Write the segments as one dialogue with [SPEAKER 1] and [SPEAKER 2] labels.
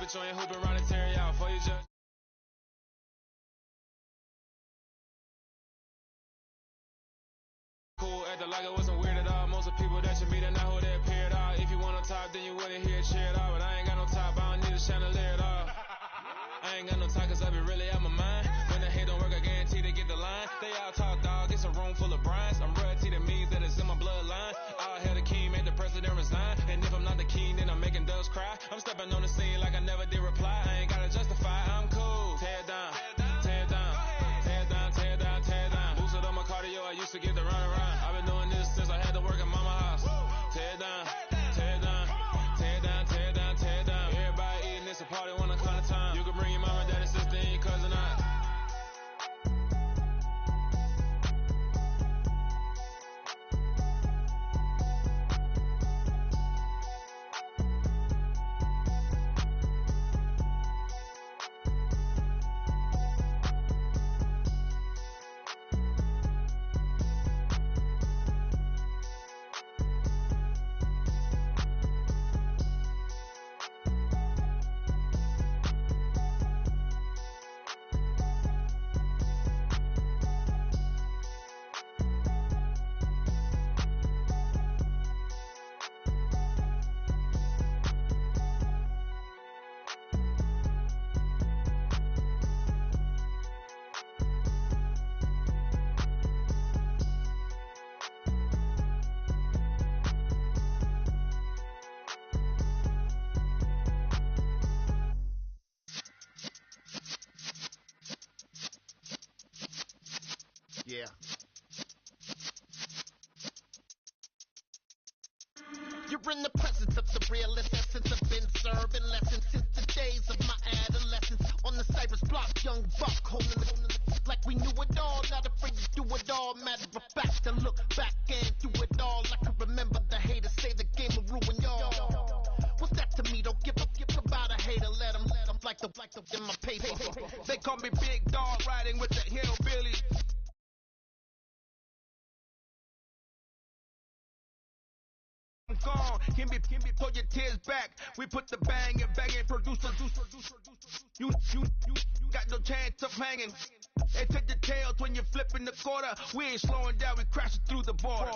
[SPEAKER 1] put you on your hoop and run and tear you out for you just. Cool, acting like it wasn't weird at all. Most of the people that you meet are not who they appear at all. If you want on top, then you wouldn't hear it cheer at all. But I ain't got no top, I don't need a chandelier at all. I ain't got no top, cause I be really out my mind. When the hate don't work, I guarantee they get the line. They all talk, dog, it's a room full of Bryans. I'm royalty, that means that it's in my bloodline. All hail the king, make the president resign. And if I'm not the king, then I'm making doves cry. I'm stepping on the scene like I never did reply. I ain't gotta justify, I'm cool. Tear it down, tear it down, tear it down, tear it down, tear it down. Boosted on my cardio, I used to get the run around. I've been doing this since I had to work in mama house. Tear it down, tear it down, tear it down, tear it down, tear it down. Everybody eating this a party when I come to time. You can bring your mama, daddy, sister, and your cousin out.
[SPEAKER 2] Yeah. You're in the presence of the realest essence. I've been serving lessons since the days of my adolescence. On the Cypress block, young buck holding the like we knew it all. Not afraid to do it all. Matter of fact, to look back and do it all. I can remember the haters say the game will ruin y'all. What's that to me? Don't give about a hater. Let them like the in my paper.
[SPEAKER 3] They call me Big Dog, riding with the hillbilly. Gone. Can be pull your tears back. We put the bang and producer. You got no chance of hanging. They take the tails when you're flipping the quarter. We ain't slowing down, we crashing through the border.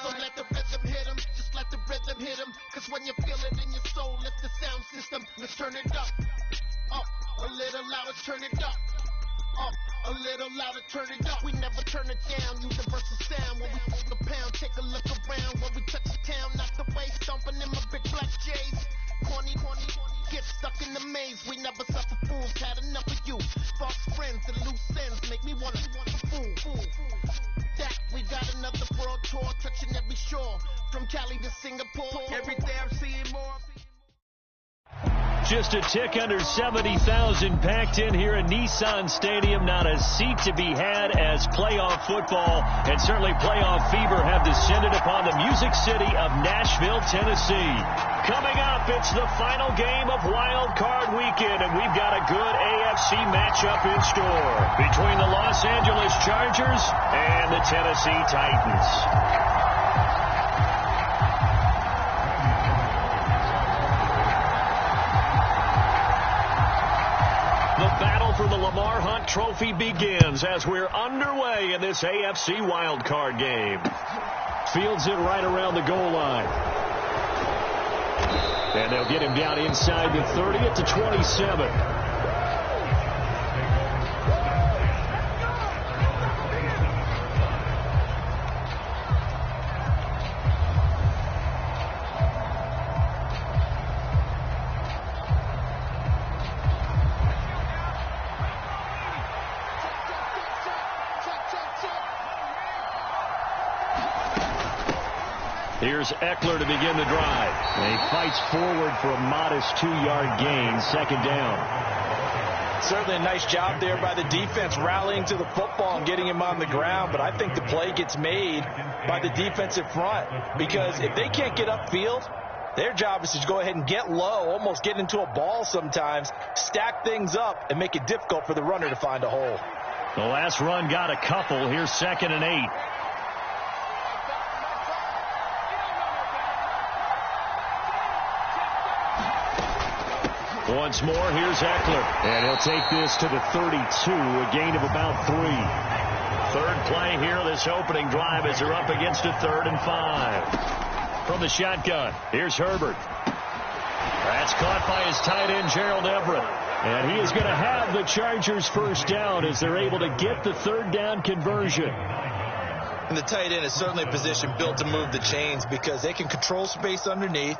[SPEAKER 2] So let the rhythm hit 'em, just let the rhythm hit 'em. Cause when you feel it in your soul, lift the sound system. Let's turn it up, a little louder, turn it up, a little louder, turn it up. We never turn it down, universal sound. When we feel the pound, take a look around. When we touch the town, not the way, stomping in my big black J's. Corny, get stuck in the maze. We never suffer fools, had enough of you. False friends and loose ends make me wanna fool. That we got another world tour, touching every shore, from Cali to Singapore.
[SPEAKER 3] Every day I'm seeing more.
[SPEAKER 4] Just a tick under 70,000 packed in here at Nissan Stadium. Not a seat to be had as playoff football and certainly playoff fever have descended upon the Music City of Nashville, Tennessee. Coming up, it's the final game of Wild Card Weekend, and we've got a good AFC matchup in store between the Los Angeles Chargers and the Tennessee Titans. For the Lamar Hunt Trophy begins as we're underway in this AFC wildcard game. Fields it right around the goal line. And they'll get him down inside the 30 at the 27. Here's Eckler to begin the drive. And he fights forward for a modest 2-yard gain, second down.
[SPEAKER 5] Certainly a nice job there by the defense rallying to the football and getting him on the ground, but I think the play gets made by the defensive front because if they can't get upfield, their job is to go ahead and get low, almost get into a ball sometimes, stack things up, and make it difficult for the runner to find a hole.
[SPEAKER 4] The last run got a couple. Here's 2nd and 8. Once more, here's Eckler. And he'll take this to the 32, a gain of about 3. Third play here, this opening drive as they're up against a 3rd and 5. From the shotgun, here's Herbert. That's caught by his tight end, Gerald Everett. And he is going to have the Chargers first down as they're able to get the 3rd down conversion.
[SPEAKER 5] And the tight end is certainly a position built to move the chains because they can control space underneath.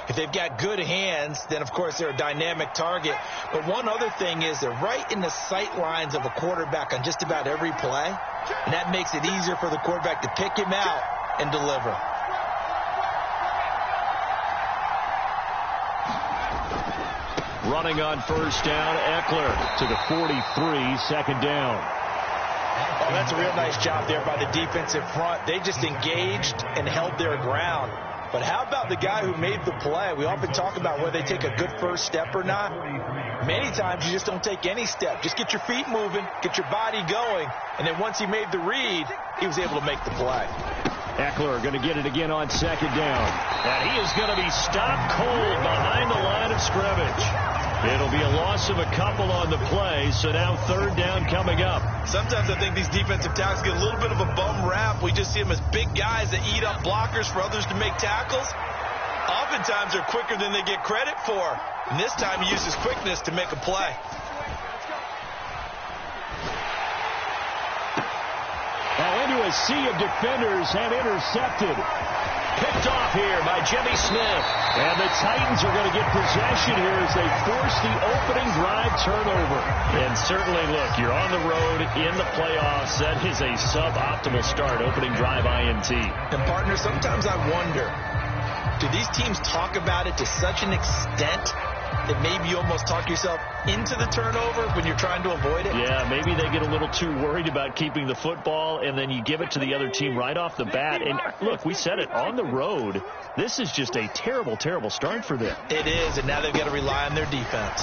[SPEAKER 5] If they've got good hands, then, of course, they're a dynamic target. But one other thing is they're right in the sight lines of a quarterback on just about every play. And that makes it easier for the quarterback to pick him out and deliver.
[SPEAKER 4] Running on first down, Eckler to the 43, 2nd down.
[SPEAKER 5] Oh, that's a real nice job there by the defensive front. They just engaged and held their ground. But how about the guy who made the play? We often talk about whether they take a good first step or not. Many times you just don't take any step. Just get your feet moving, get your body going, and then once he made the read, he was able to make the play.
[SPEAKER 4] Eckler going to get it again on 2nd down. And he is going to be stopped cold behind the line of scrimmage. It'll be a loss of a couple on the play, so now 3rd down coming up.
[SPEAKER 5] Sometimes I think these defensive tackles get a little bit of a bum rap. We just see them as big guys that eat up blockers for others to make tackles. Oftentimes they're quicker than they get credit for. And this time he uses quickness to make a play.
[SPEAKER 4] Now into a sea of defenders and intercepted. Picked off here by Jimmy Smith. And the Titans are going to get possession here as they force the opening drive turnover. And certainly, look, you're on the road in the playoffs. That is a suboptimal start, opening drive INT.
[SPEAKER 5] And, partner, sometimes I wonder, do these teams talk about it to such an extent that maybe you almost talk yourself into the turnover when you're trying to avoid it?
[SPEAKER 4] Yeah, maybe they get a little too worried about keeping the football, and then you give it to the other team right off the bat. And, look, we said it, on the road, this is just a terrible, terrible start for them.
[SPEAKER 5] It is, and now they've got to rely on their defense.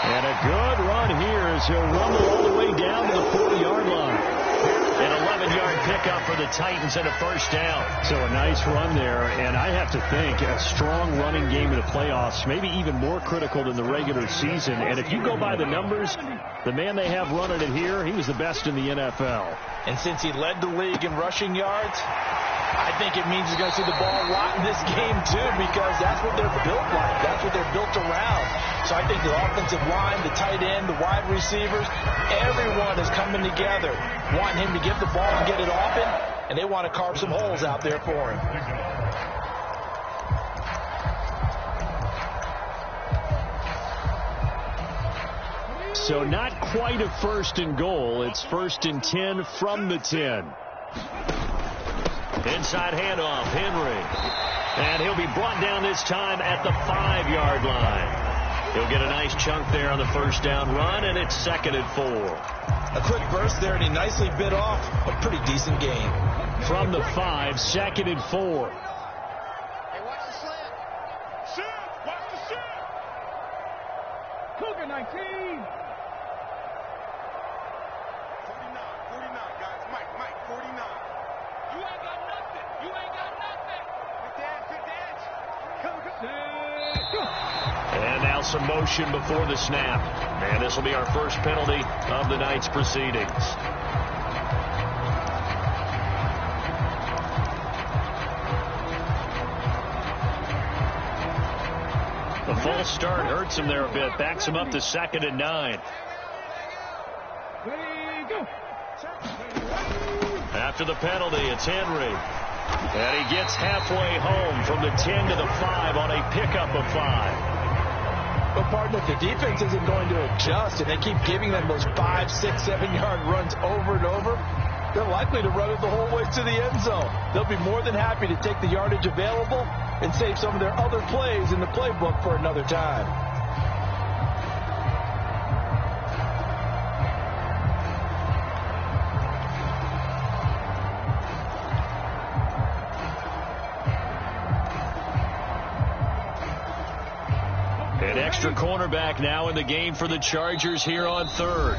[SPEAKER 4] And a good run here as he'll rumble all the way down to the 40-yard line. An 11-yard pickup for the Titans and a first down. So a nice run there, and I have to think a strong running game in the playoffs, maybe even more critical than the regular season. And if you go by the numbers, the man they have running it here, he was the best in the NFL.
[SPEAKER 5] And since he led the league in rushing yards, I think it means he's going to see the ball a lot in this game, too, because that's what they're built like. That's what they're built around. So I think the offensive line, the tight end, the wide receivers, everyone is coming together, wanting him to get the ball and get it open, and they want to carve some holes out there for him.
[SPEAKER 4] So not quite a 1st and goal. It's 1st and 10 from the 10. Inside handoff, Henry. And he'll be brought down this time at the 5-yard line. He'll get a nice chunk there on the first down run, and it's 2nd and 4.
[SPEAKER 5] A quick burst there, and he nicely bit off a pretty decent gain.
[SPEAKER 4] From the 5, 2nd and 4.
[SPEAKER 2] Hey, watch the slant.
[SPEAKER 3] Shoot! Watch the shoot!
[SPEAKER 2] Cougar 19.
[SPEAKER 3] 49, guys. Mike, 49.
[SPEAKER 2] You ain't got nothing. You ain't got nothing. Good dance. Come.
[SPEAKER 4] And now some motion before the snap. And this will be our first penalty of the night's proceedings. The false start hurts him there a bit. Backs him up to 2nd and 9. After the penalty, it's Henry. And he gets halfway home from the 10 to the 5 on a pickup of 5.
[SPEAKER 5] But, partner, if the defense isn't going to adjust and they keep giving them those 5, 6, 7-yard runs over and over, they're likely to run it the whole way to the end zone. They'll be more than happy to take the yardage available and save some of their other plays in the playbook for another time.
[SPEAKER 4] extra cornerback now in the game for the Chargers here on third.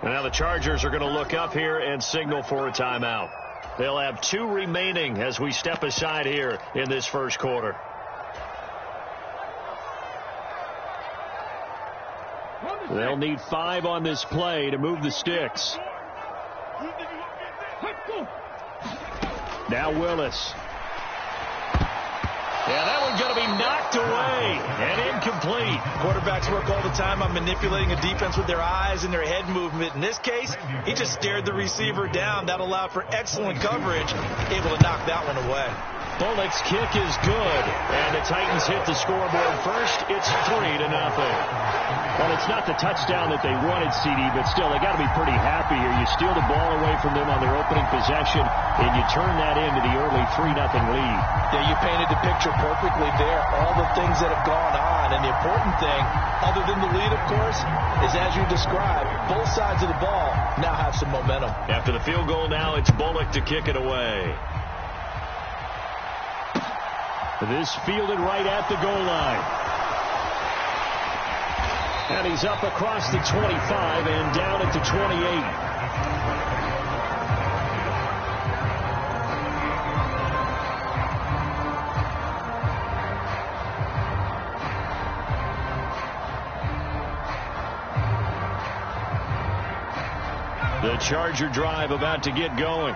[SPEAKER 4] And now the Chargers are going to look up here and signal for a timeout. They'll have 2 remaining as we step aside here in this first quarter. They'll need 5 on this play to move the sticks. Now Willis. Yeah, that one's going to be knocked away and incomplete.
[SPEAKER 5] Quarterbacks work all the time on manipulating a defense with their eyes and their head movement. In this case, he just stared the receiver down. That allowed for excellent coverage, able to knock that one away.
[SPEAKER 4] Bullock's kick is good, and the Titans hit the scoreboard first. It's 3-0. Well, it's not the touchdown that they wanted, CD, but still, they got to be pretty happy here. You steal the ball away from them on their opening possession, and you turn that into the early 3-0 lead.
[SPEAKER 5] Yeah, you painted the picture perfectly there. All the things that have gone on, and the important thing, other than the lead, of course, is as you described, both sides of the ball now have some momentum.
[SPEAKER 4] After the field goal now, it's Bullock to kick it away. This fielded right at the goal line. And he's up across the 25 and down at the 28. The Charger drive about to get going.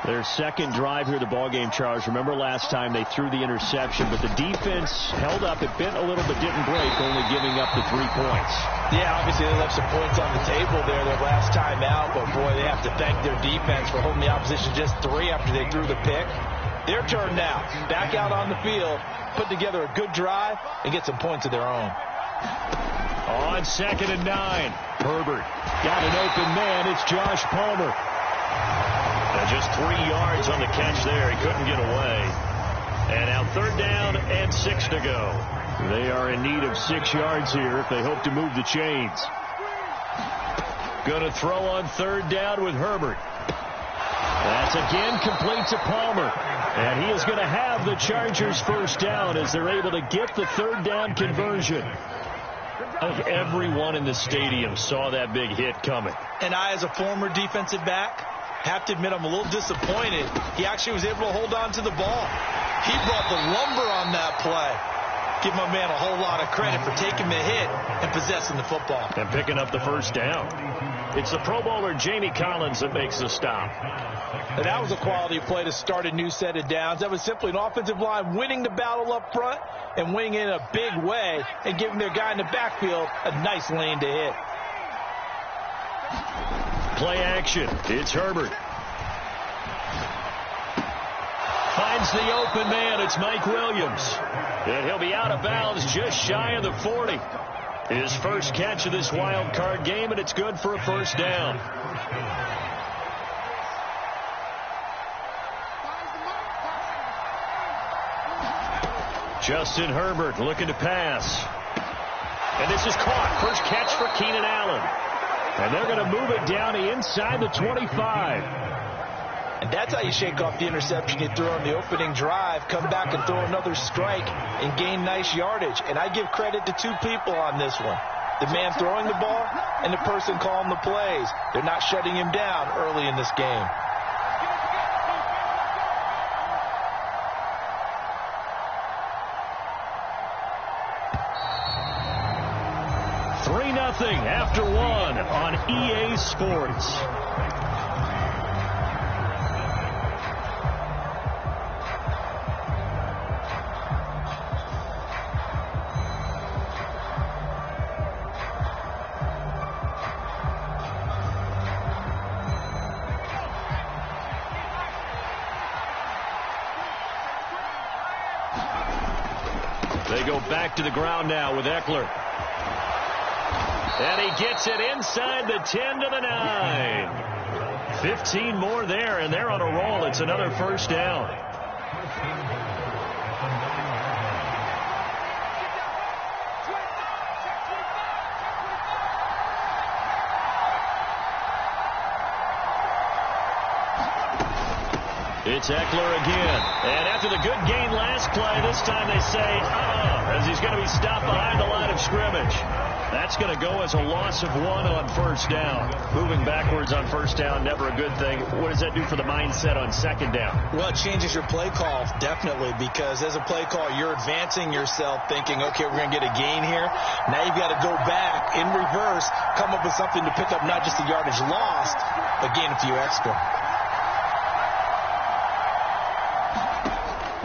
[SPEAKER 4] Their second drive here, the ballgame, Charles. Remember last time they threw the interception, but the defense held up. It bent a little but didn't break, only giving up the 3 points.
[SPEAKER 5] Yeah, obviously they left some points on the table there their last time out, but boy, they have to thank their defense for holding the opposition just 3 after they threw the pick. Their turn now. Back out on the field, put together a good drive, and get some points of their own.
[SPEAKER 4] On 2nd and 9, Herbert got an open man. It's Josh Palmer. Just 3 yards on the catch there. He couldn't get away. And now 3rd down and 6 to go. They are in need of 6 yards here if they hope to move the chains. Going to throw on 3rd down with Herbert. That's again complete to Palmer. And he is going to have the Chargers first down as they're able to get the 3rd down conversion. Everyone in the stadium saw that big hit coming.
[SPEAKER 5] And I, as a former defensive back, have to admit I'm a little disappointed. He actually was able to hold on to the ball. He brought the lumber on that play. Give my man a whole lot of credit for taking the hit and possessing the football.
[SPEAKER 4] And picking up the first down. It's the Pro Bowler Jamie Collins that makes the stop.
[SPEAKER 5] And that was a quality play to start a new set of downs. That was simply an offensive line winning the battle up front and winning it in a big way and giving their guy in the backfield a nice lane to hit.
[SPEAKER 4] Play action. It's Herbert. Finds the open man. It's Mike Williams. And he'll be out of bounds just shy of the 40. His first catch of this wild card game, and it's good for a first down. Justin Herbert looking to pass. And this is caught. First catch for Keenan Allen. And they're going to move it down inside the 25.
[SPEAKER 5] And that's how you shake off the interception you threw on the opening drive, come back and throw another strike and gain nice yardage. And I give credit to 2 people on this one. The man throwing the ball and the person calling the plays. They're not shutting him down early in this game.
[SPEAKER 4] After 1 on EA Sports. They go back to the ground now with Eckler. And he gets it inside the 10 to the 9. 15 more there, and they're on a roll. It's another first down. It's Eckler again. And after the good gain last play, this time they say, as he's going to be stopped behind the line of scrimmage. That's going to go as a loss of 1 on first down. Moving backwards on first down, never a good thing. What does that do for the mindset on second down?
[SPEAKER 5] Well, it changes your play call, definitely, because as a play call, you're advancing yourself thinking, okay, we're going to get a gain here. Now you've got to go back in reverse, come up with something to pick up not just the yardage lost, but gain a few extra.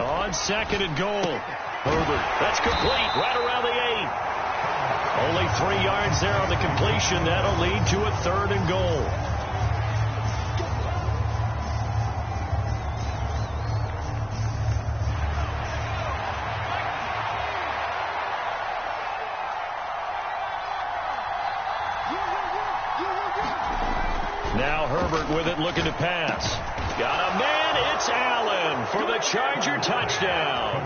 [SPEAKER 4] On second and goal, Herbert. That's complete right around the 8. Only 3 yards there on the completion. That'll lead to a 3rd and goal. Now Herbert with it, looking to pass. Got a man. It's Allen for the Charger touchdown.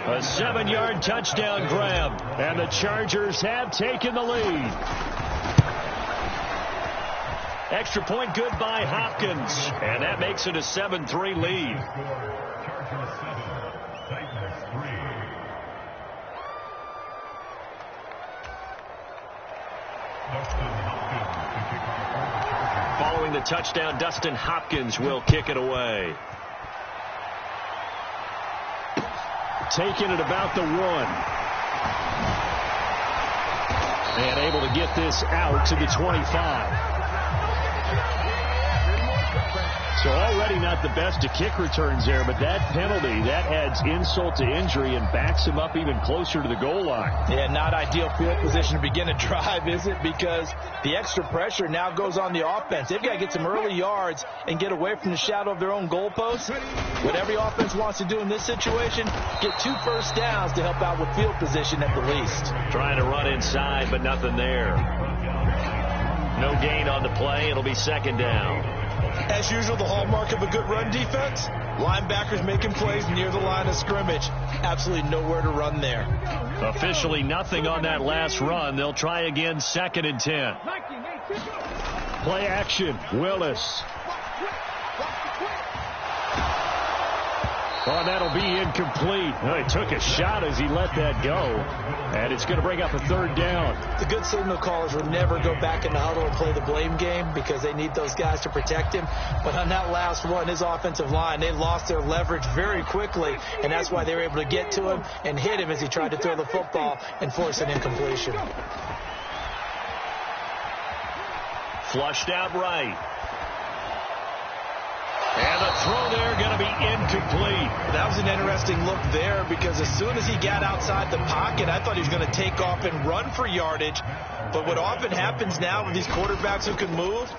[SPEAKER 4] A 7-yard touchdown grab, and the Chargers have taken the lead. Extra point good by Hopkins, and that makes it a 7-3 lead. Following the touchdown, Dustin Hopkins will kick it away. Taking it about the 1. And able to get this out to the 25. So already not the best of kick returns there, but that penalty, that adds insult to injury and backs him up even closer to the goal line.
[SPEAKER 5] Yeah, not ideal field position to begin a drive, is it? Because the extra pressure now goes on the offense. They've got to get some early yards and get away from the shadow of their own goalposts. What every offense wants to do in this situation, get 2 first downs to help out with field position at the least.
[SPEAKER 4] Trying to run inside, but nothing there. No gain on the play. It'll be 2nd down.
[SPEAKER 5] As usual, the hallmark of a good run defense, linebackers making plays near the line of scrimmage. Absolutely nowhere to run there.
[SPEAKER 4] Officially nothing on that last run. They'll try again, 2nd and 10. Play action, Willis. Oh, that'll be incomplete. Oh, he took a shot as he let that go. And it's going to bring up a 3rd down.
[SPEAKER 5] The good signal callers will never go back in the huddle and play the blame game because they need those guys to protect him. But on that last one, his offensive line, they lost their leverage very quickly, and that's why they were able to get to him and hit him as he tried to throw the football and force an incompletion.
[SPEAKER 4] Flushed out right. And the throw there going to be incomplete.
[SPEAKER 5] That was an interesting look there because as soon as he got outside the pocket, I thought he was going to take off and run for yardage. But what often happens now with these quarterbacks who can move,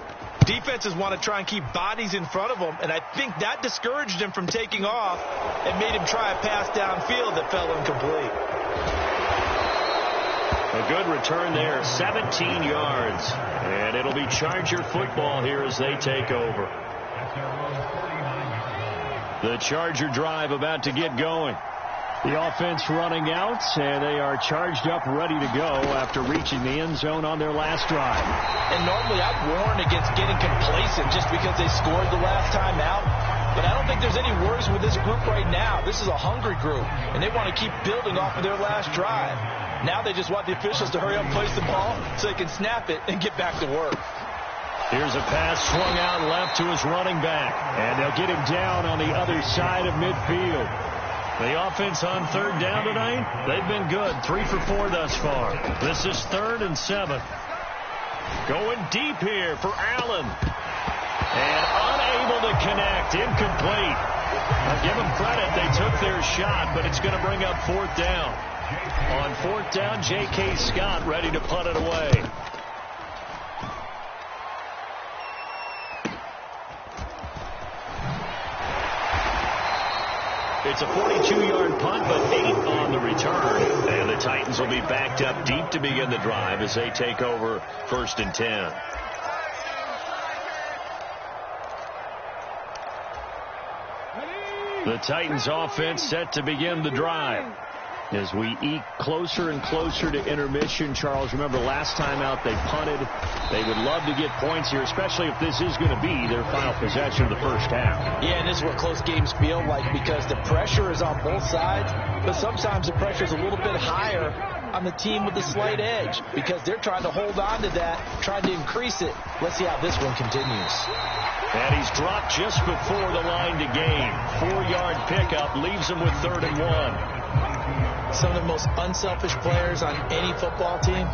[SPEAKER 5] defenses want to try and keep bodies in front of them. And I think that discouraged him from taking off and made him try a pass downfield that fell incomplete.
[SPEAKER 4] A good return there, 17 yards. And it'll be Charger football here as they take over. The Charger drive about to get going. The offense running out, and they are charged up, ready to go after reaching the end zone on their last drive.
[SPEAKER 5] And normally I'd warn against getting complacent just because they scored the last time out. But I don't think there's any worries with this group right now. This is a hungry group, and they want to keep building off of their last drive. Now they just want the officials to hurry up and place the ball so they can snap it and get back to work.
[SPEAKER 4] Here's a pass swung out left to his running back, and they'll get him down on the other side of midfield. The offense on 3rd down tonight, they've been good, 3 for 4 thus far. This is 3rd and 7. Going deep here for Allen, and unable to connect, incomplete. I'll give them credit, they took their shot, but it's going to bring up 4th down. On 4th down, J.K. Scott ready to punt it away. It's a 42-yard punt, but 8 on the return. And the Titans will be backed up deep to begin the drive as they take over 1st and 10. The Titans offense set to begin the drive. As we eke closer and closer to intermission, Charles, remember last time out they punted. They would love to get points here, especially if this is going to be their final possession of the first half.
[SPEAKER 5] Yeah, and this is what close games feel like because the pressure is on both sides, but sometimes the pressure is a little bit higher on the team with the slight edge because they're trying to hold on to that, trying to increase it. Let's see how this one continues.
[SPEAKER 4] And he's dropped just before the line to gain. 4-yard pickup leaves him with 3rd and 1.
[SPEAKER 5] Some of the most unselfish players on any football team,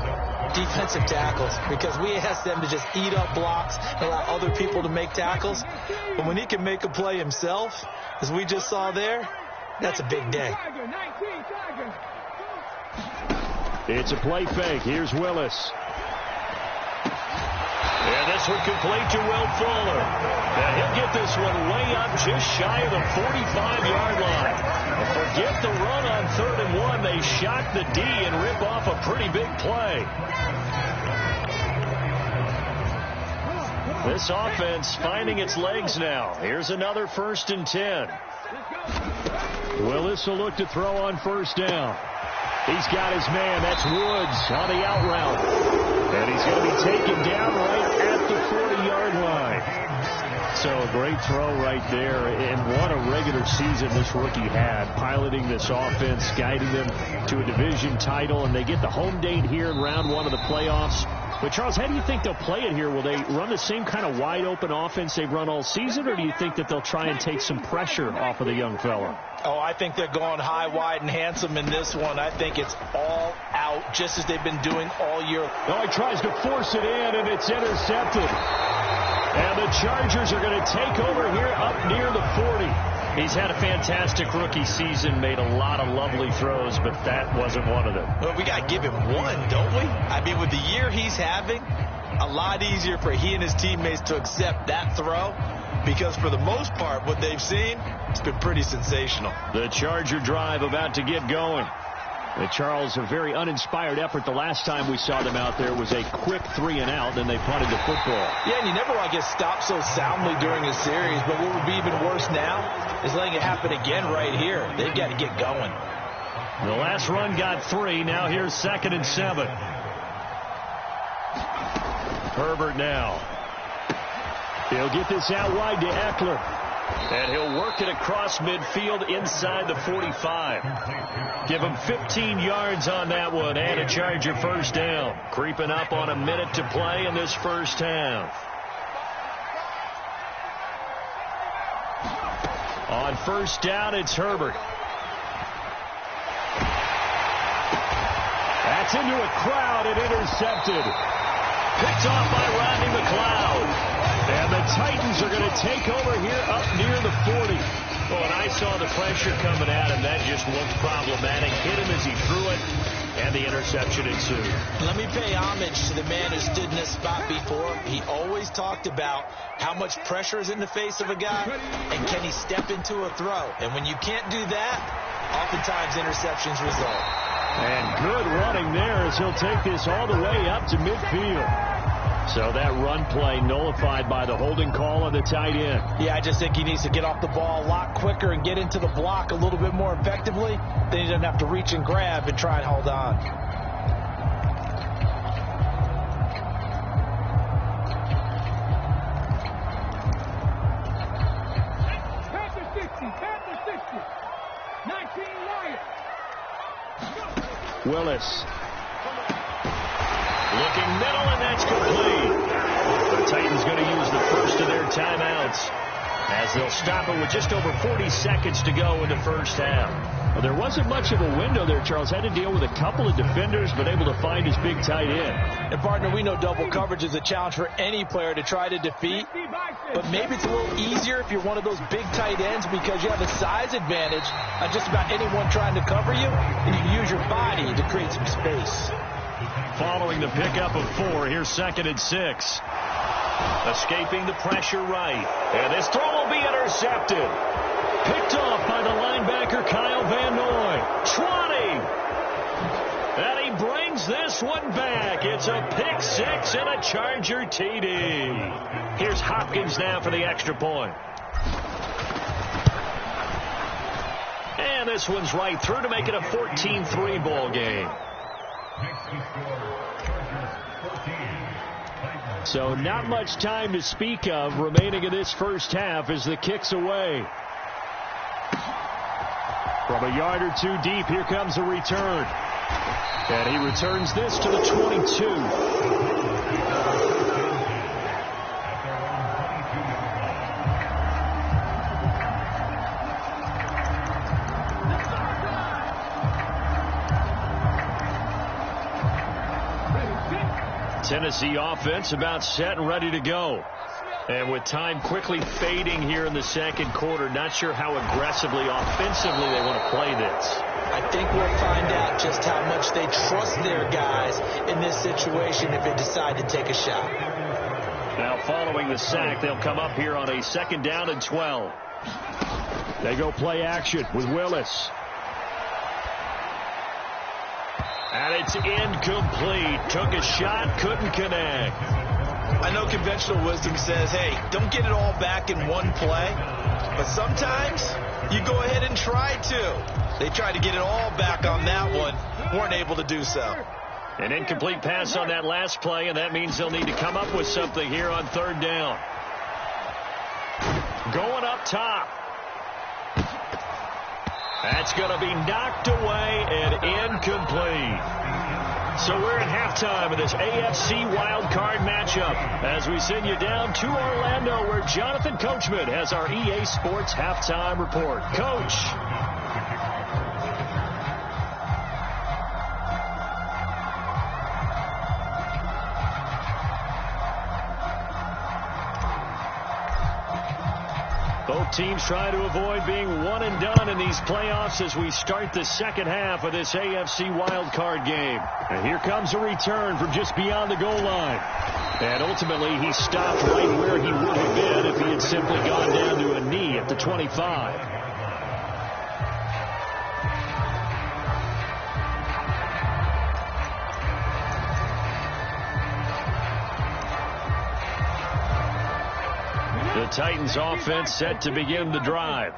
[SPEAKER 5] defensive tackles, because we ask them to just eat up blocks and allow other people to make tackles. But when he can make a play himself, as we just saw there, that's a big day.
[SPEAKER 4] It's a play fake. Here's Willis. And this one complete to Will Fuller. And he'll get this one way up just shy of the 45-yard line. Forget the run on 3rd and 1. They shock the D and rip off a pretty big play. This offense finding its legs now. Here's another 1st and 10. Willis will look to throw on 1st down. He's got his man. That's Woods on the out route. And he's going to be taken down right at the 40-yard line. So a great throw right there. And what a regular season this rookie had, piloting this offense, guiding them to a division title. And they get the home date here in round 1 of the playoffs. But, Charles, how do you think they'll play it here? Will they run the same kind of wide-open offense they've run all season, or do you think that they'll try and take some pressure off of the young fella?
[SPEAKER 5] Oh, I think they're going high, wide, and handsome in this one. I think it's all out, just as they've been doing all year.
[SPEAKER 4] Oh, he tries to force it in, and it's intercepted. And the Chargers are going to take over here up near the 40. He's had a fantastic rookie season, made a lot of lovely throws, but that wasn't one of them.
[SPEAKER 5] Well, we got to give him one, don't we? I mean, with the year he's having, a lot easier for he and his teammates to accept that throw because for the most part, what they've seen, it's been pretty sensational.
[SPEAKER 4] The Charger drive about to get going. The Charles, a very uninspired effort. The last time we saw them out there was a quick 3-and-out, then they punted the football.
[SPEAKER 5] Yeah, and you never want to get stopped so soundly during a series, but what would be even worse now is letting it happen again right here. They've got to get going.
[SPEAKER 4] The last run got 3. Now here's 2nd and 7. Herbert now. He'll get this out wide to Eckler. And he'll work it across midfield inside the 45. Give him 15 yards on that one and a Charger 1st down. Creeping up on a minute to play in this first half. On 1st down, it's Herbert. That's into a crowd and intercepted. Picked off by Rodney McLeod. And the Titans are going to take over here up near the 40. Well, and I saw the pressure coming at him. That just looked problematic. Hit him as he threw it, and the interception ensued.
[SPEAKER 5] Let me pay homage to the man who stood in this spot before. He always talked about how much pressure is in the face of a guy, and can he step into a throw. And when you can't do that, oftentimes interceptions result.
[SPEAKER 4] And good running there as he'll take this all the way up to midfield. So that run play nullified by the holding call on the tight end.
[SPEAKER 5] Yeah, I just think he needs to get off the ball a lot quicker and get into the block a little bit more effectively. Then he doesn't have to reach and grab and try and hold on.
[SPEAKER 6] Panther 60. 19 Lions.
[SPEAKER 4] Willis. Looking middle, and that's complete. The Titans going to use the first of their timeouts as they'll stop it with just over 40 seconds to go in the first half. Well, there wasn't much of a window there. Charles had to deal with a couple of defenders, but able to find his big tight end.
[SPEAKER 5] And, partner, we know double coverage is a challenge for any player to try to defeat. But maybe it's a little easier if you're one of those big tight ends because you have a size advantage on just about anyone trying to cover you, and you can use your body to create some space.
[SPEAKER 4] Following the pickup of 4, here's 2nd and 6. Escaping the pressure right. And this throw will be intercepted. Picked off by the linebacker Kyle Van Noy. 20. And he brings this one back. It's a pick 6 and a Charger TD. Here's Hopkins now for the extra point. And this one's right through to make it a 14-3 ball game. So not much time to speak of remaining in this first half as the kick's away. From a yard or two deep, here comes a return. And he returns this to the 22. Tennessee offense about set and ready to go. And with time quickly fading here in the second quarter, not sure how aggressively, offensively they want to play this.
[SPEAKER 5] I think we'll find out just how much they trust their guys in this situation if they decide to take a shot.
[SPEAKER 4] Now following the sack, they'll come up here on a 2nd down and 12. They go play action with Willis. And it's incomplete. Took a shot, couldn't connect.
[SPEAKER 5] I know conventional wisdom says, hey, don't get it all back in one play. But sometimes you go ahead and try to. They tried to get it all back on that one. Weren't able to do so.
[SPEAKER 4] An incomplete pass on that last play, and that means they'll need to come up with something here on 3rd down. Going up top. That's going to be knocked away and incomplete. So we're at halftime of this AFC wildcard matchup as we send you down to Orlando where Jonathan Coachman has our EA Sports halftime report. Coach. Both teams trying to avoid being one and done in these playoffs as we start the second half of this AFC wildcard game. And here comes a return from just beyond the goal line. And ultimately he stopped right where he would have been if he had simply gone down to a knee at the 25. The Titans offense set to begin the drive.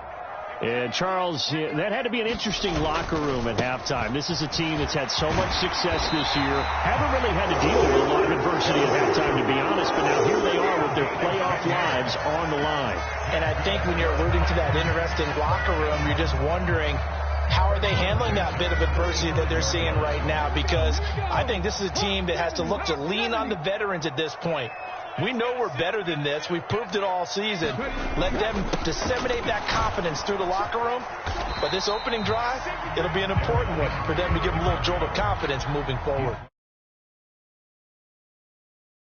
[SPEAKER 4] And Charles, that had to be an interesting locker room at halftime. This is a team that's had so much success this year. Haven't really had to deal with a lot of adversity at halftime, to be honest. But now here they are with their playoff lives on the line.
[SPEAKER 5] And I think when you're alluding to that interesting locker room, you're just wondering, how are they handling that bit of adversity that they're seeing right now? Because I think this is a team that has to look to lean on the veterans at this point. We know we're better than this. We've proved it all season. Let them disseminate that confidence through the locker room. But this opening drive, it'll be an important one for them to give them a little jolt of confidence moving forward.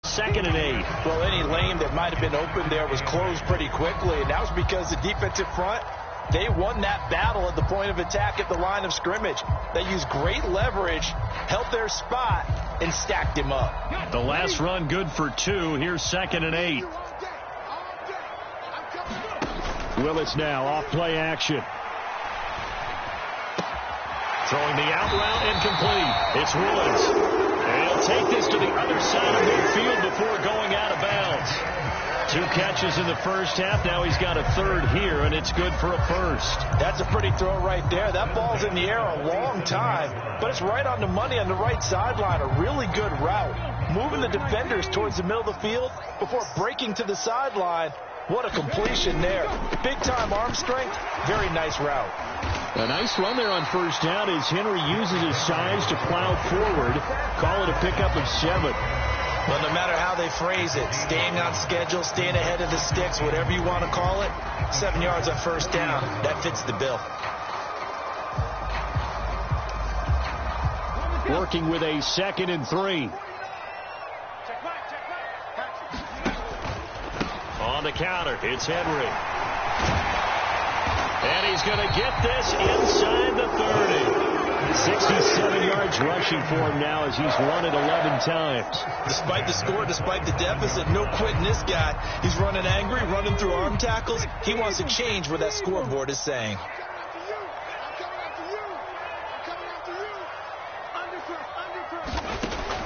[SPEAKER 4] 2nd and 8.
[SPEAKER 5] Well, any lane that might have been open there was closed pretty quickly, and that was because the defensive front, they won that battle at the point of attack at the line of scrimmage. They used great leverage, held their spot, and stacked him up.
[SPEAKER 4] The last run good for 2. Here's 2nd and 8. Willis now off play action. Throwing the out route incomplete. It's Woods. And he'll take this to the other side of midfield before going out of bounds. 2 catches in the first half. Now he's got a 3rd here, and it's good for a 1st.
[SPEAKER 5] That's a pretty throw right there. That ball's in the air a long time, but it's right on the money on the right sideline. A really good route. Moving the defenders towards the middle of the field before breaking to the sideline. What a completion there. Big-time arm strength. Very nice route.
[SPEAKER 4] A nice run there on 1st down as Henry uses his size to plow forward. Call it a pickup of 7.
[SPEAKER 5] Well, no matter how they phrase it, staying on schedule, staying ahead of the sticks, whatever you want to call it, 7 yards on 1st down, that fits the bill.
[SPEAKER 4] Working with a 2nd and 3. On the counter, it's Henry. And he's going to get this inside the 30. 67 yards rushing for him now as he's run it 11 times.
[SPEAKER 5] Despite the score, despite the deficit, no quitting this guy. He's running angry, running through arm tackles. He wants to change what that scoreboard is saying.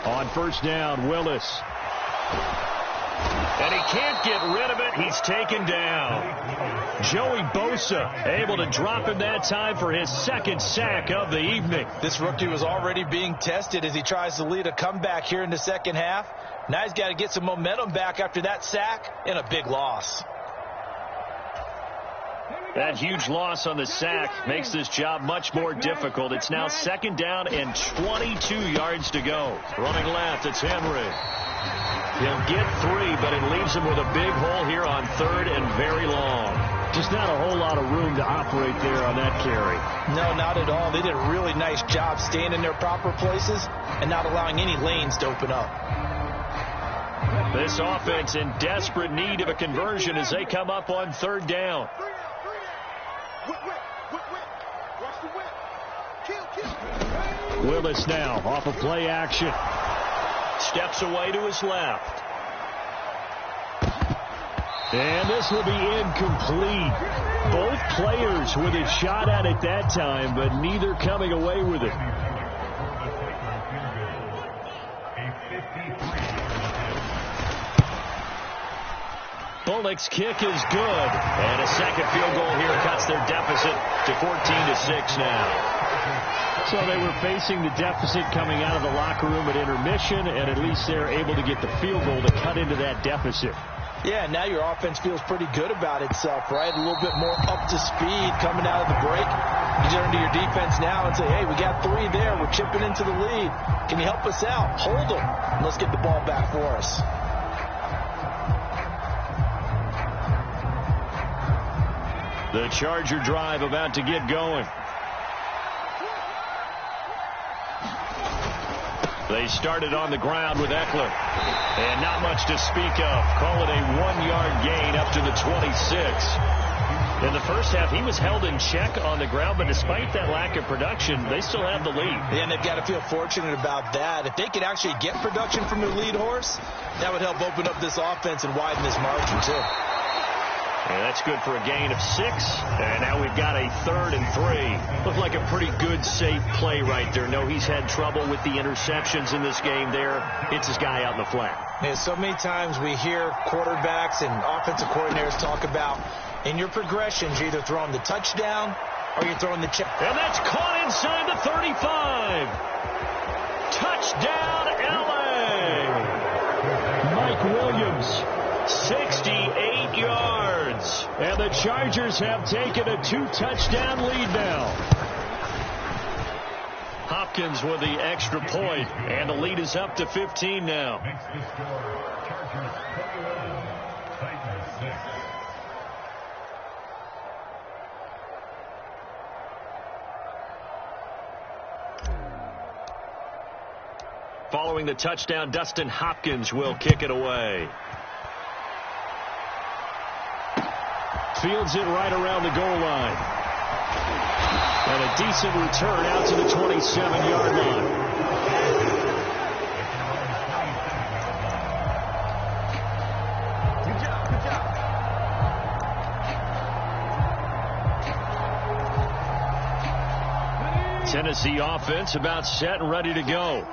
[SPEAKER 4] On 1st down, Willis. And he can't get rid of it. He's taken down. Joey Bosa able to drop him that time for his second sack of the evening.
[SPEAKER 5] This rookie was already being tested as he tries to lead a comeback here in the second half. Now he's got to get some momentum back after that sack and a big loss.
[SPEAKER 4] That huge loss on the sack makes this job much more difficult. It's now second down and 22 yards to go. Running left, it's Henry. He'll get 3, but it leaves him with a big hole here on third and very long. Just not a whole lot of room to operate there on that carry.
[SPEAKER 5] No, not at all. They did a really nice job staying in their proper places and not allowing any lanes to open up.
[SPEAKER 4] This offense in desperate need of a conversion as they come up on third down. Willis now off of play action. Steps away to his left. And this will be incomplete. Both players with a shot at it that time, but neither coming away with it. Bullock's kick is good. And a second field goal here cuts their deficit to 14-6 now. So they were facing the deficit coming out of the locker room at intermission, and at least they're able to get the field goal to cut into that deficit.
[SPEAKER 5] Yeah, now your offense feels pretty good about itself, right? A little bit more up to speed coming out of the break. You turn to your defense now and say, hey, we got 3 there. We're chipping into the lead. Can you help us out? Hold them. And let's get the ball back for us.
[SPEAKER 4] The Charger drive about to get going. They started on the ground with Eckler. And not much to speak of. Call it a 1-yard gain up to the 26. In the first half, he was held in check on the ground, but despite that lack of production, they still have the lead.
[SPEAKER 5] And they've got to feel fortunate about that. If they could actually get production from their lead horse, that would help open up this offense and widen this margin, too.
[SPEAKER 4] Yeah, that's good for a gain of 6. And now we've got a 3rd and 3. Looked like a pretty good, safe play right there. No, he's had trouble with the interceptions in this game there. Hits his guy out in the flat.
[SPEAKER 5] Yeah, so many times we hear quarterbacks and offensive coordinators talk about in your progressions, you're either throwing the touchdown or you're throwing the check.
[SPEAKER 4] And that's caught inside the 35. Touchdown, L.A. Mike Williams, 68 yards. And the Chargers have taken a 2-touchdown lead now. Hopkins with the extra point, and the lead is up to 15 now. Following the touchdown, Dustin Hopkins will kick it away. Fields it right around the goal line. And a decent return out to the 27-yard line.
[SPEAKER 5] Good job, good job.
[SPEAKER 4] Tennessee offense about set and ready to go.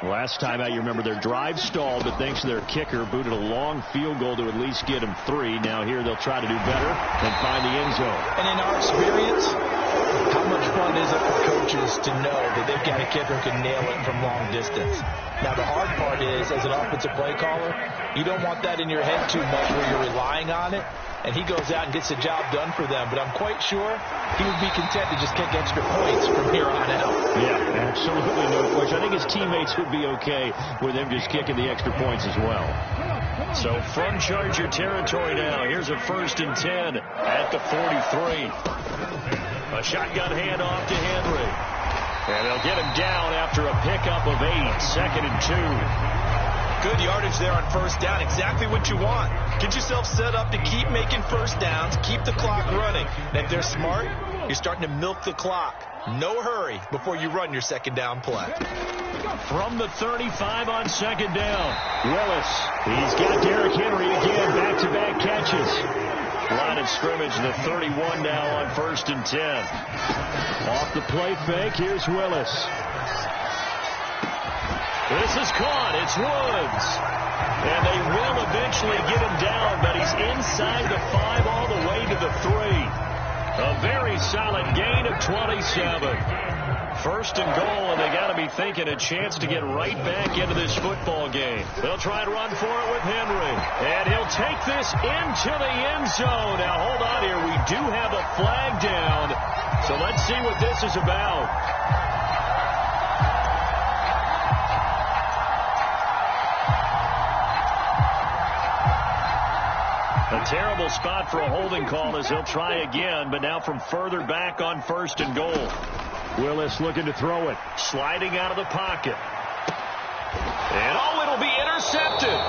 [SPEAKER 4] Last time out, you remember their drive stalled, but thanks to their kicker, booted a long field goal to at least get them 3. Now here they'll try to do better and find the end zone.
[SPEAKER 5] And in our experience, how much fun is it for coaches to know that they've got a kicker who can nail it from long distance? Now, the hard part is, as an offensive play caller, you don't want that in your head too much where you're relying on it, and he goes out and gets the job done for them. But I'm quite sure he would be content to just kick extra points from here on out.
[SPEAKER 4] Yeah, absolutely no question. I think his teammates would be okay with him just kicking the extra points as well. So from Charger territory now, here's a 1st and 10 at the 43. A shotgun handoff to Henry. And they'll get him down after a pickup of 8, 2nd and 2.
[SPEAKER 5] Good yardage there on 1st down. Exactly what you want. Get yourself set up to keep making 1st downs, keep the clock running. And if they're smart, you're starting to milk the clock. No hurry before you run your 2nd down play.
[SPEAKER 4] From the 35 on 2nd down, Willis. He's got Derrick Henry again, back-to-back catches. Line of scrimmage, the 31 now on 1st and 10. Off the play fake, here's Willis. This is caught. It's Woods. And they will eventually get inside the 5 all the way to the 3. A very solid gain of 27. First and goal, and they got to be thinking a chance to get right back into this football game. They'll try and run for it with Henry. And he'll take this into the end zone. Now, hold on here. We do have a flag down. So let's see what this is about. A terrible spot for a holding call as he'll try again, but now from further back on first and goal. Willis looking to throw it. Sliding out of the pocket. And it'll be intercepted.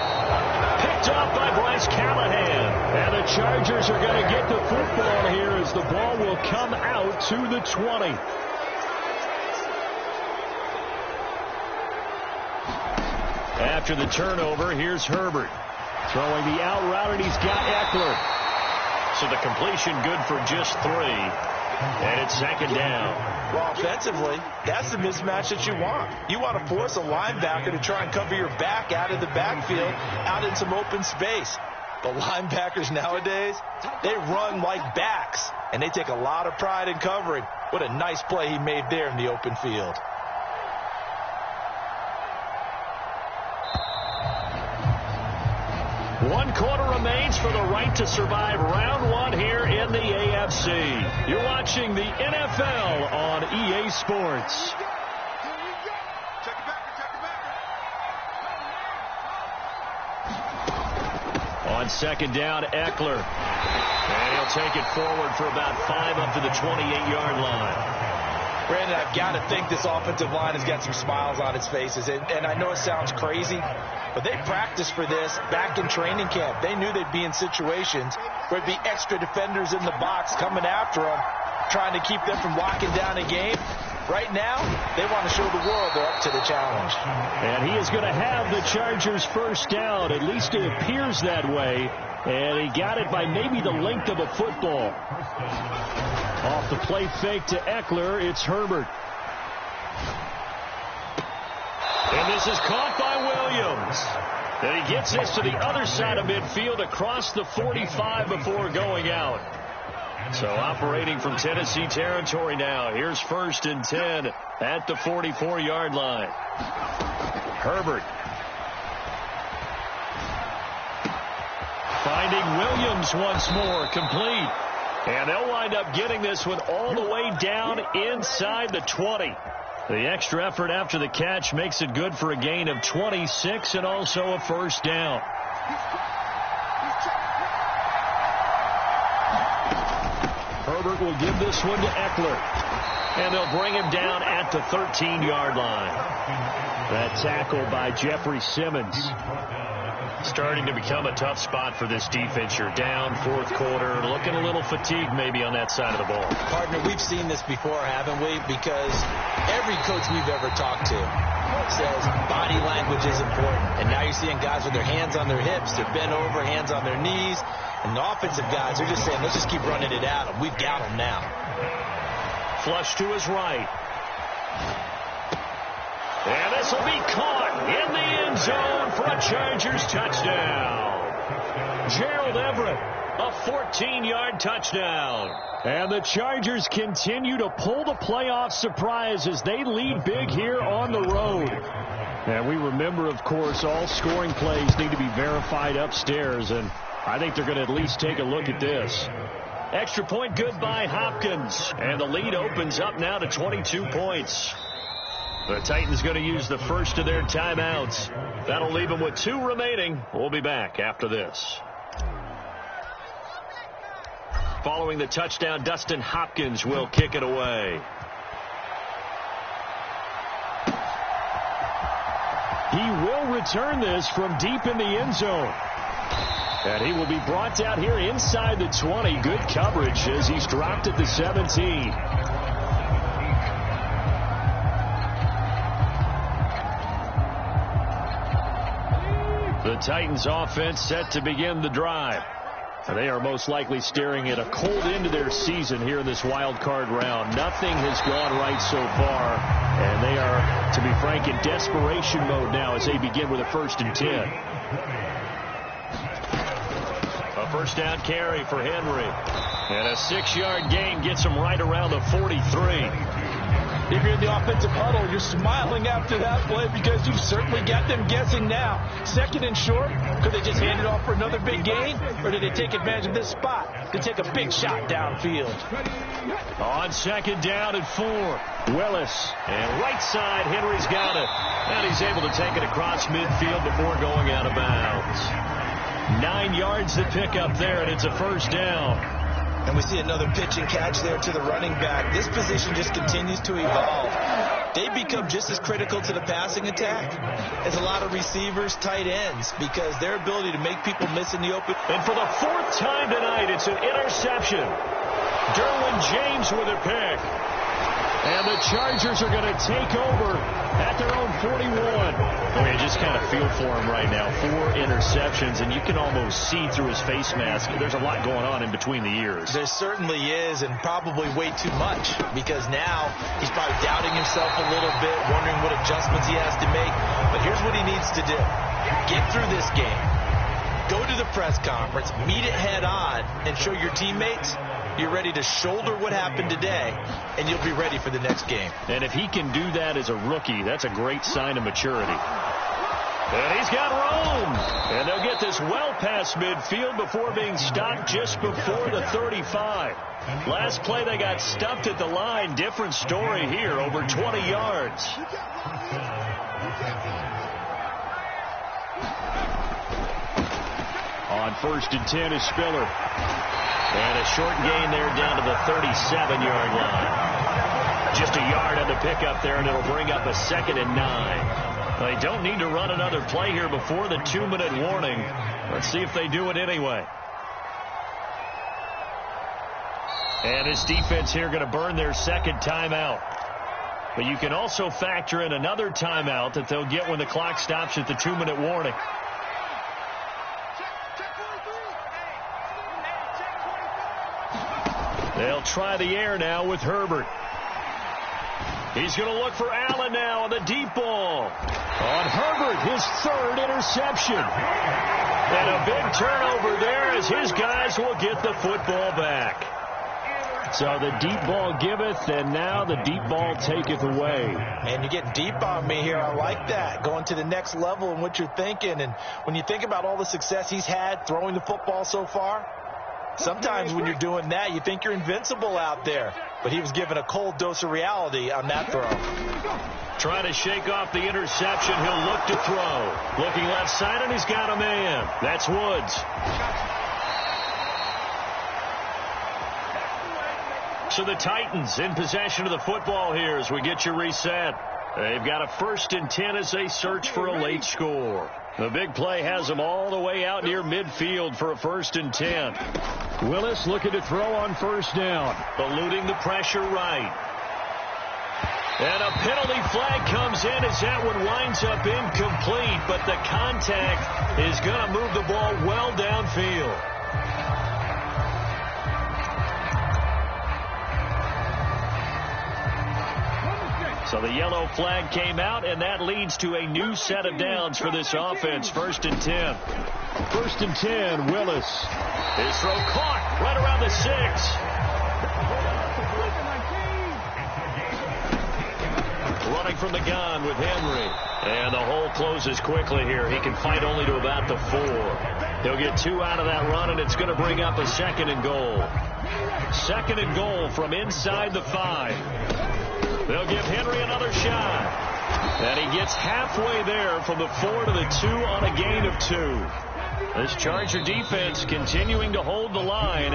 [SPEAKER 4] Picked off by Bryce Callahan. And the Chargers are going to get the football here as the ball will come out to the 20. After the turnover, here's Herbert. Throwing the out route, and he's got Eckler. So the completion good for just 3. And it's second down.
[SPEAKER 5] Well, offensively, that's the mismatch that you want. You want to force a linebacker to try and cover your back out of the backfield, out in some open space. The linebackers nowadays, they run like backs, and they take a lot of pride in covering. What a nice play he made there in the open field.
[SPEAKER 4] One quarter remains for the right to survive round 1 here in the AFC. You're watching the NFL on EA Sports. On second down, Eckler. And he'll take it forward for about 5 up to the 28-yard line.
[SPEAKER 5] Brandon, I've got to think this offensive line has got some smiles on its faces. And I know it sounds crazy, but they practiced for this back in training camp. They knew they'd be in situations where there'd be extra defenders in the box coming after them, trying to keep them from locking down a game. Right now, they want to show the world they're up to the challenge.
[SPEAKER 4] And he is going to have the Chargers first down. At least it appears that way. And he got it by maybe the length of a football. Off the play fake to Eckler, it's Herbert. And this is caught by Williams. And he gets this to the other side of midfield across the 45 before going out. So operating from Tennessee territory now. Here's first and 10 at the 44-yard line. Herbert. Finding Williams once more, complete. And they'll wind up getting this one all the way down inside the 20. The extra effort after the catch makes it good for a gain of 26 and also a first down. Herbert will give this one to Eckler. And they'll bring him down at the 13-yard line. That tackle by Jeffrey Simmons. Starting to become a tough spot for this defense. You're down fourth quarter, looking a little fatigued maybe on that side of the ball.
[SPEAKER 5] Partner, we've seen this before, haven't we? Because every coach we've ever talked to says body language is important. And now you're seeing guys with their hands on their hips, they're bent over, hands on their knees. And the offensive guys are just saying, let's just keep running it at them. We've got them now.
[SPEAKER 4] Flush to his right. And this will be caught in the end zone for a Chargers touchdown. Gerald Everett, a 14-yard touchdown. And the Chargers continue to pull the playoff surprise as they lead big here on the road. And we remember, of course, all scoring plays need to be verified upstairs, and I think they're going to at least take a look at this. Extra point good by Hopkins, and the lead opens up now to 22 points. The Titans going to use the first of their timeouts. That'll leave them with 2 remaining. We'll be back after this. Following the touchdown, Dustin Hopkins will kick it away. He will return this from deep in the end zone. And he will be brought down here inside the 20. Good coverage as he's dropped at the 17. The Titans offense set to begin the drive. They are most likely staring at a cold end to their season here in this wild card round. Nothing has gone right so far, and they are, to be frank, in desperation mode now as they begin with a 1st and 10. A first down carry for Henry. And a 6-yard gain gets him right around the 43.
[SPEAKER 5] If you're in the offensive huddle, you're smiling after that play because you've certainly got them guessing now. 2nd and short, could they just hand it off for another big gain? Or did they take advantage of this spot to take a big shot downfield?
[SPEAKER 4] On 2nd down and 4. Willis. And right side, Henry's got it. And he's able to take it across midfield before going out of bounds. 9 yards to pick up there, and it's a first down.
[SPEAKER 5] And we see another pitch and catch there to the running back. This position just continues to evolve. They become just as critical to the passing attack as a lot of receivers, tight ends, because their ability to make people miss in the open.
[SPEAKER 4] And for the 4th time tonight, it's an interception. Derwin James with a pick. And the Chargers are going to take over at their own 41. Well, you just kind of feel for him right now. 4 interceptions, and you can almost see through his face mask. There's a lot going on in between the ears.
[SPEAKER 5] There certainly is, and probably way too much, because now he's probably doubting himself a little bit, wondering what adjustments he has to make. But here's what he needs to do. Get through this game. Go to the press conference, meet it head on, and show your teammates you're ready to shoulder what happened today, and you'll be ready for the next game.
[SPEAKER 4] And if he can do that as a rookie, that's a great sign of maturity. And he's got room. And they'll get this well past midfield before being stopped just before the 35. Last play they got stuffed at the line. Different story here, over 20 yards. On 1st and 10 is Spiller. And a short gain there down to the 37-yard line. Just a yard on the pickup there, and it'll bring up a 2nd and 9. They don't need to run another play here before the 2-minute warning. Let's see if they do it anyway. And this defense here going to burn their 2nd timeout. But you can also factor in another timeout that they'll get when the clock stops at the 2-minute warning. They'll try the air now with Herbert. He's going to look for Allen now on the deep ball. On Herbert, his 3rd interception. And a big turnover there as his guys will get the football back. So the deep ball giveth, and now the deep ball taketh away.
[SPEAKER 5] And you're getting deep on me here. I like that. Going to the next level in what you're thinking. And when you think about all the success he's had throwing the football so far, sometimes when you're doing that, you think you're invincible out there. But he was given a cold dose of reality on that throw.
[SPEAKER 4] Trying to shake off the interception. He'll look to throw. Looking left side, and he's got a man. That's Woods. So the Titans in possession of the football here as we get you reset. They've got a 1st and 10 as they search for a late score. The big play has them all the way out near midfield for a 1st and 10. Willis looking to throw on 1st down. Eluding the pressure right. And a penalty flag comes in as that one winds up incomplete, but the contact is going to move the ball well downfield. So the yellow flag came out, and that leads to a new set of downs for this offense. 1st and 10. 1st and 10, Willis. His throw caught right around the 6. Running from the gun with Henry. And the hole closes quickly here. He can fight only to about the 4. He'll get 2 out of that run, and it's going to bring up a 2nd and goal. 2nd and goal from inside the 5. They'll give Henry another shot. And he gets halfway there from the 4 to the 2 on a gain of 2. This Charger defense continuing to hold the line.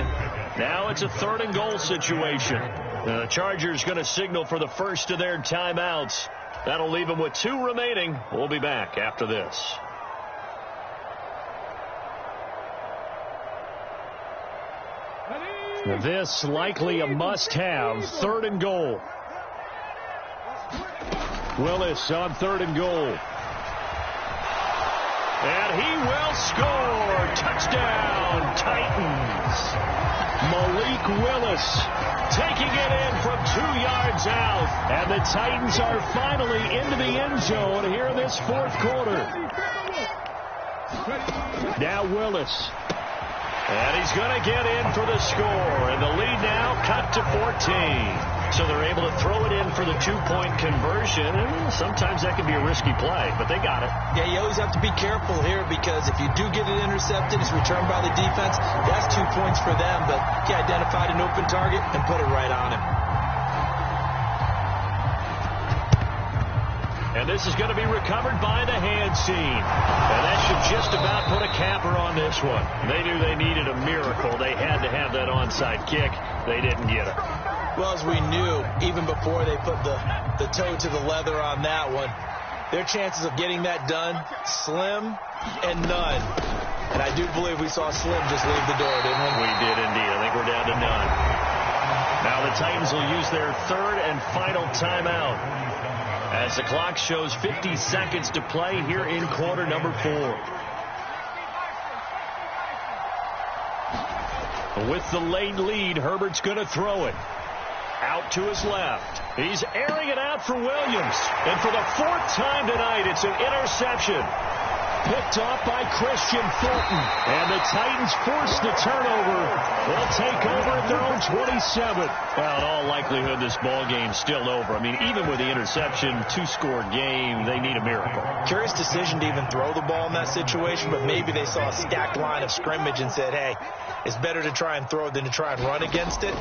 [SPEAKER 4] Now it's a 3rd and goal situation. The Chargers going to signal for the first of their timeouts. That'll leave them with 2 remaining. We'll be back after this. This likely a must-have. 3rd and goal. Willis on 3rd and goal. And he will score. Touchdown, Titans. Malik Willis taking it in from 2 yards out. And the Titans are finally into the end zone here in this 4th quarter. Now Willis. And he's going to get in for the score. And the lead now cut to 14. So they're able to throw it in for the two-point conversion. And sometimes that can be a risky play, but they got it.
[SPEAKER 5] Yeah, you always have to be careful here because if you do get it intercepted, it's returned by the defense. That's 2 points for them, but he identified an open target and put it right on him.
[SPEAKER 4] And this is going to be recovered by the hand scene. And that should just about put a capper on this one. They knew they needed a miracle. They had to have that onside kick. They didn't get it.
[SPEAKER 5] Well, as we knew, even before they put the toe to the leather on that one, their chances of getting that done, slim and none. And I do believe we saw Slim just leave the door, didn't we?
[SPEAKER 4] We did indeed. I think we're down to none. Now the Titans will use their third and final timeout as the clock shows 50 seconds to play here in quarter number 4. With the late lead, Herbert's going to throw it. Out to his left. He's airing it out for Williams. And for the fourth time tonight, it's an interception. Picked off by Christian Fulton. And the Titans force the turnover. They'll take over at their own 27. Well, in all likelihood, this ball game's still over. I mean, even with the interception, 2-score game, they need a miracle.
[SPEAKER 5] Curious decision to even throw the ball in that situation, but maybe they saw a stacked line of scrimmage and said, hey, it's better to try and throw than to try and run against it.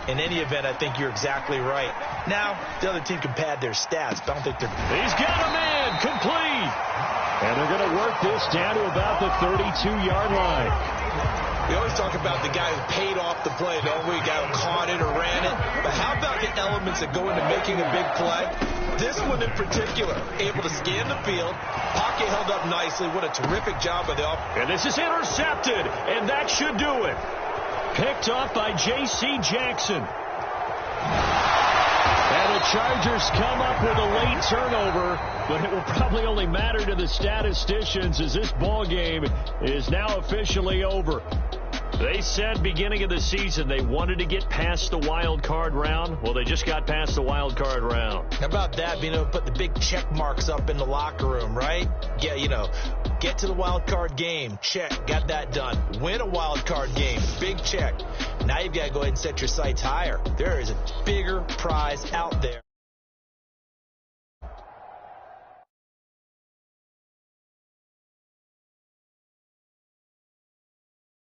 [SPEAKER 5] In any event, I think you're exactly right. Now, the other team can pad their stats, but I don't think they're...
[SPEAKER 4] He's got a man, complete. And they're going to work this down to about the 32-yard line.
[SPEAKER 5] We always talk about the guy who paid off the play, don't we? The guy who caught it or ran it. But how about the elements that go into making a big play? This one in particular, able to scan the field, pocket held up nicely. What a terrific job by the offense.
[SPEAKER 4] And this is intercepted, and that should do it. Picked off by J.C. Jackson. And the Chargers come up with a late turnover, but it will probably only matter to the statisticians as this ball game is now officially over. They said beginning of the season they wanted to get past the wild card round. Well, they just got past the wild card round.
[SPEAKER 5] How about that, being able to put the big check marks up in the locker room, right? Yeah, get to the wild card game, check, got that done. Win a wild card game, big check. Now you've got to go ahead and set your sights higher. There is a bigger prize out there.